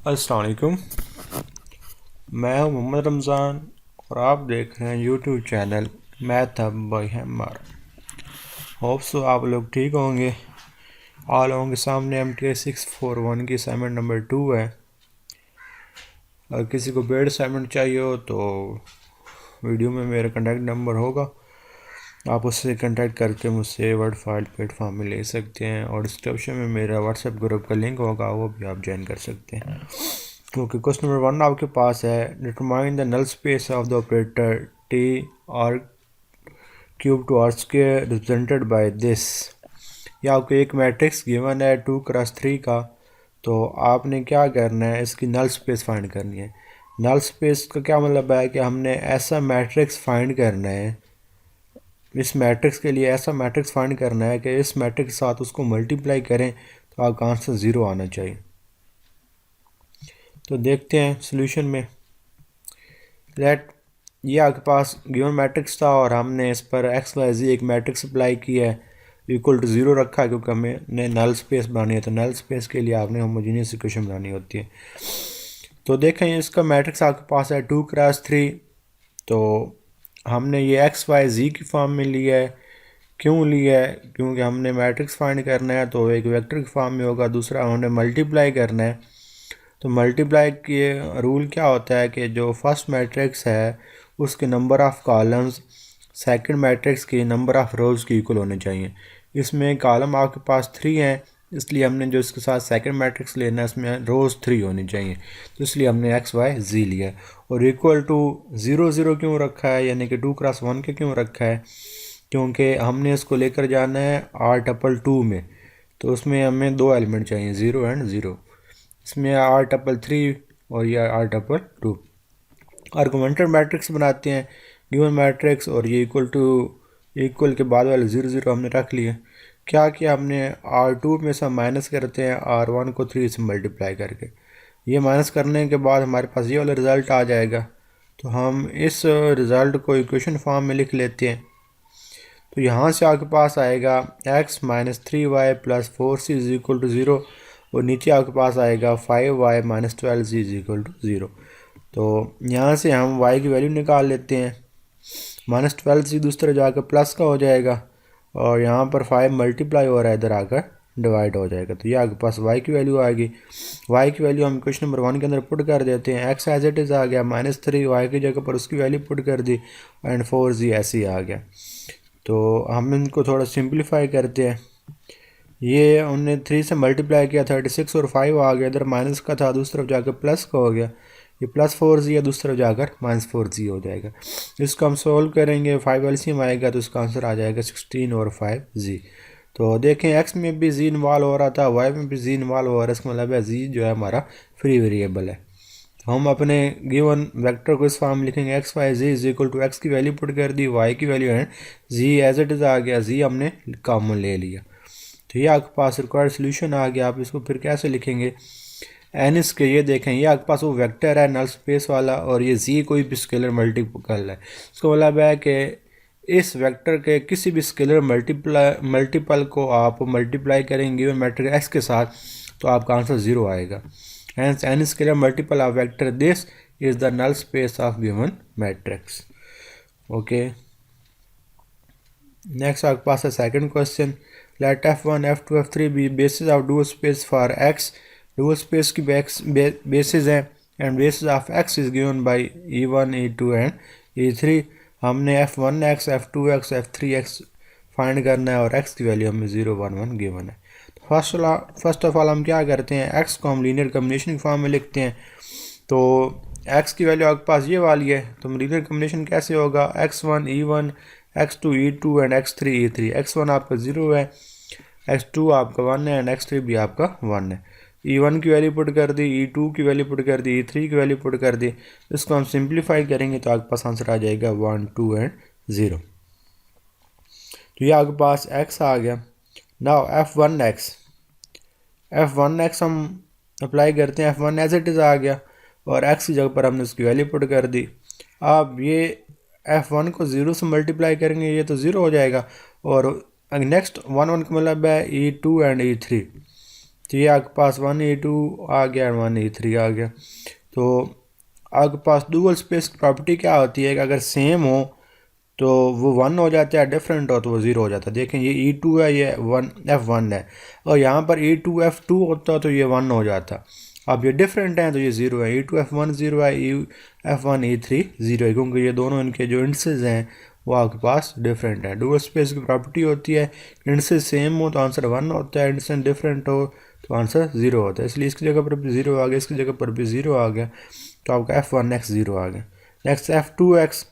अस्सलाम वालेकुम। मैं हूं मोहम्मद रमज़ान और आप देख रहे हैं YouTube channel math hub by hammer. Hope so आप लोग ठीक होंगे। आप लोगों के सामने MTA641 की असाइनमेंट नंबर 2 है। अगर किसी को बेड असाइनमेंट चाहिए हो तो वीडियो में मेरा कॉन्टैक्ट नंबर होगा, आप उससे कॉन्टैक्ट करके मुझसे वर्ड फाइल प्लेटफॉर्म में ले सकते हैं और डिस्क्रिप्शन में मेरा व्हाट्सएप ग्रुप का लिंक होगा, वो भी आप ज्वाइन कर सकते हैं। ओके, क्वेश्चन नंबर 1 आपके पास है, determine the null space of the operator T R cube to R square represented by this. ये आपको एक मैट्रिक्स गिवन है 2x3 का, तो आपने क्या करना है, इसकी नल स्पेस फाइंड करनी है। नल स्पेस का क्या मतलब है कि हमने ऐसा मैट्रिक्स फाइंड करना है, इस मैट्रिक्स के लिए ऐसा मैट्रिक्स फाइंड करना है कि इस मैट्रिक्स के साथ उसको मल्टीप्लाई करें तो आपका आंसर 0 आना चाहिए। तो देखते हैं सॉल्यूशन में। लेट ये आपके पास गिवन मैट्रिक्स था और हमने इस पर एक्स वाई जी एक मैट्रिक्स अप्लाई किया है, इक्वल टू 0 रखा है क्योंकि हमें नल स्पेस बनानी है। तो नल स्पेस के लिए आपने होमोजीनियस इक्वेशन बनानी होती है। तो देखें इसका मैट्रिक्स आपके पास है 2x3। तो हमने ये एक्स वाई जी की फॉर्म में लिया है। क्यों लिया है? क्योंकि हमने मैट्रिक्स फाइंड करना है तो एक वेक्टर की फॉर्म में होगा, दूसरा हमने मल्टीप्लाई करना है। तो मल्टीप्लाई के रूल क्या होता है कि जो फर्स्ट मैट्रिक्स है उसके number of columns second matrix के नंबर ऑफ़ रोज़ की इक्वल होने चाहिए। इसमें कॉलम आपके पास 3 हैं, इसलिए हमने जो इसके साथ सेकंड मैट्रिक्स लेना है उसमें रोज़ 3 होनी चाहिए, तो इसलिए हमने एक्स वाई जी लिया है। और इक्वल टू 0 0 क्यों रखा है, यानी कि 2x1 के क्यों रखा है? क्योंकि हमने इसको लेकर जाना है R2 में, तो उसमें हमें 2 एलिमेंट चाहिए, 0 एंड 0। इसमें R3 और यह R2। आर्गुमेंटेड मैट्रिक्स बनाते हैं गिवन मैट्रिक्स, और ये इक्वल के बाद वाले 0 0 हमने रख लिए। क्या किया हमने, R2 में से माइनस करते हैं R1 को 3 से मल्टीप्लाई करके। ये माइनस करने के बाद हमारे पास ये वाला रिज़ल्ट आ जाएगा, तो हम इस रिज़ल्ट को इक्वेशन फॉर्म में लिख लेते हैं। तो यहाँ से आपके पास आएगा x - 3y + 4c = 0, और नीचे आपके पास आएगा 5y - 12c = 0। तो यहाँ से हम y की वैल्यू निकाल लेते हैं। -12c दूसरे जाकर प्लस का हो जाएगा, और यहाँ पर 5 मल्टीप्लाई हो रहा है, इधर आकर डिवाइड हो जाएगा। तो ये आपके पास y की वैल्यू आएगी। y की वैल्यू हम क्वेश्चन नंबर 1 के अंदर पुट कर देते हैं। x एज इट इज़ आ गया, -3 y की जगह पर उसकी वैल्यू पुट कर दी, एंड 4z ऐसे ही आ गया। तो हम इनको थोड़ा सिंप्लीफाई करते हैं। ये हमने 3 से मल्टीप्लाई किया 36, और 5 आ गया, इधर माइनस का था दूसरी तरफ जाकर प्लस का हो गया। ये +4z है, दूसरी तरफ जाकर -4z हो जाएगा। इसको हम सोल्व करेंगे, 5 एलसीएम आएगा तो इसका आंसर आ जाएगा 16 और 5z। तो देखें x में भी z इन्वॉल्व हो रहा था, y में भी z इन्वॉल्व हो रहा है, इसका मतलब है z जो है हमारा फ्री वेरिएबल है। हम अपने गिवन वेक्टर को इस फॉर्म में लिखेंगे, x y g is equal to x की वैल्यू पुट कर दी, वाई की वैल्यू है जी एज इट इज़ आ गया, जी हमने कॉमन ले लिया। तो ये आपके पास रिक्वायर्ड सोल्यूशन आ गया। आप इसको फिर कैसे लिखेंगे, एन इसके ये देखें, ये आपके पास वो वेक्टर है नल स्पेस वाला, और ये जी कोई भी स्केलर मल्टीपल है। इसको मतलब है कि इस वेक्टर के किसी भी स्केलर मल्टीपल को आप मल्टीप्लाई करेंगे गिवन मैट्रिक्स एक्स के साथ, तो आपका आंसर 0 आएगा। Hence, any scalar multiple of vector this is the null space of given matrix. Okay. Next, our pass a second question. Let f1, f2, f3 be bases of dual space for x. Dual space की bases है, and basis of x is given by e1, e2 and e3. हमने f1x, f2x, f3x find करना है, और x की value हमें 0 1 1 given है। First of all हम क्या करते हैं, x को हम लीनियर कम्बिनेशन की फॉर्म में लिखते हैं। तो x की वैल्यू आपके पास ये वाली है, तो लीनियर कम्बिनेशन कैसे होगा, x1 e1, x2 e2 and x3 e3। x1 आपका 0 है, x2 आपका 1 है, एंड x3 भी आपका 1 है। e1 की वैल्यू पुट कर दी, e2 की वैल्यू पुट कर दी, e3 की वैल्यू पुट कर दी। इसको हम सिंप्लीफाई करेंगे तो आपके पास आंसर आ जाएगा 1 2 एंड 0। तो ये आपके पास x आ गया। नाउ f1x हम अप्लाई करते हैं, f1 एज इट इज़ आ गया, और x की जगह पर हमने उसकी वैल्यू पुट कर दी। अब ये f1 को 0 से मल्टीप्लाई करेंगे, ये तो 0 हो जाएगा, और नेक्स्ट 1 1 का मतलब है e2 एंड e3। तो ये आपके पास 1E2 आ गया, 1E3 आ गया। तो आपके पास डुअल स्पेस की प्रॉपर्टी क्या होती है कि अगर सेम हो तो वो 1 हो जाता है, डिफरेंट हो तो वो 0 हो जाता है। देखें ये E2 है, ये F1 है, और यहाँ पर E2 F2 होता तो ये 1 हो जाता। अब ये डिफरेंट हैं तो ये 0 है। E2 F1 0 है, F1 E3 0 है, क्योंकि ये दोनों इनके जो इंडसेस हैं वो आपके पास डिफरेंट है। डुअल स्पेस की प्रॉपर्टी होती है इंडसेस सेम हो तो आंसर 1 होता है, इंडसेस डिफरेंट हो तो आंसर 0 होता है। इसलिए इसकी जगह पर भी 0 आ गया, इसकी जगह पर भी 0 आ गया, तो आपका F1x 0 आ गया। नेक्स्ट F2x,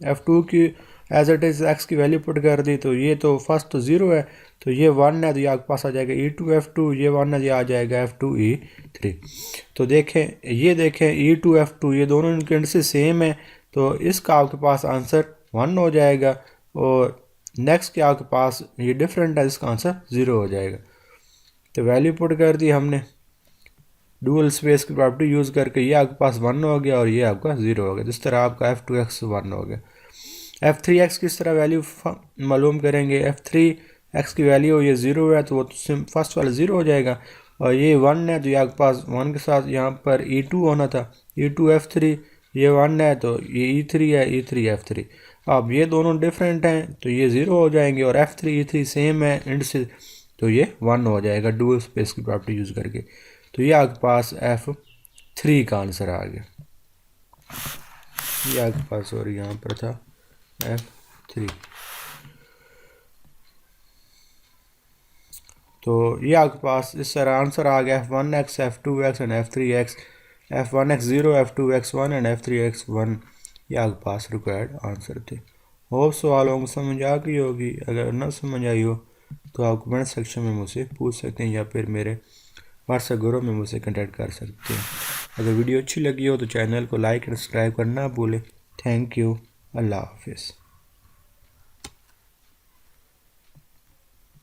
F2 की एज इट इज़ एक्स की वैल्यू पुट कर दी, तो ये तो फर्स्ट तो 0 है, तो ये 1 है, तो ये आपके पास आ जाएगा E2 F2, ये 1 है, ये आ जाएगा F2 E3। तो देखें ये देखें E2 F2 ये दोनों इनके इंडसेस सेम है, तो इसका आपके पास आंसर 1 हो जाएगा, और नेक्स्ट के आपके पास ये डिफरेंट है, इसका आंसर 0 हो जाएगा। तो वैल्यू पुट कर दी हमने डुअल स्पेस की प्रॉपर्टी यूज़ करके, ये आपके पास 1 हो गया और ये आपका 0 हो गया। जिस तरह आपका F2x 1 हो गया। F3x किस तरह वैल्यू मालूम करेंगे? F3x की वैल्यू ये 0 है तो वो फर्स्ट वाला 0 हो जाएगा, और ये 1 है तो ये आपके पास 1 के साथ यहाँ पर E2 होना था, E2 F3, ये 1 है तो ये E3 है, E3 F3। अब ये दोनों डिफरेंट हैं तो ये 0 हो जाएंगे, और F3 E3 सेम है इंड से, तो ये 1 हो जाएगा डुअल स्पेस की प्रॉपर्टी यूज़ करके। तो ये आपके पास F3 का आंसर आ गया। ये आपके पास और यहाँ पर था F3। तो ये आपके पास इस तरह आंसर आ गया F1x, F2x and F3x। F1x 0, F2x 1 and F3x 1। ये आपके पास रिक्वायर्ड आंसर थे। होप सवालों को समझ आ गई होगी। अगर ना समझ आई हो तो आप कमेंट सेक्शन में मुझसे पूछ सकते हैं, या फिर मेरे व्हाट्सएप ग्रुप में मुझसे कॉन्टैक्ट कर सकते हैं। अगर वीडियो अच्छी लगी हो तो चैनल को लाइक एंड सब्सक्राइब करना ना भूलें। Thank you. अल्लाह हाफिज़।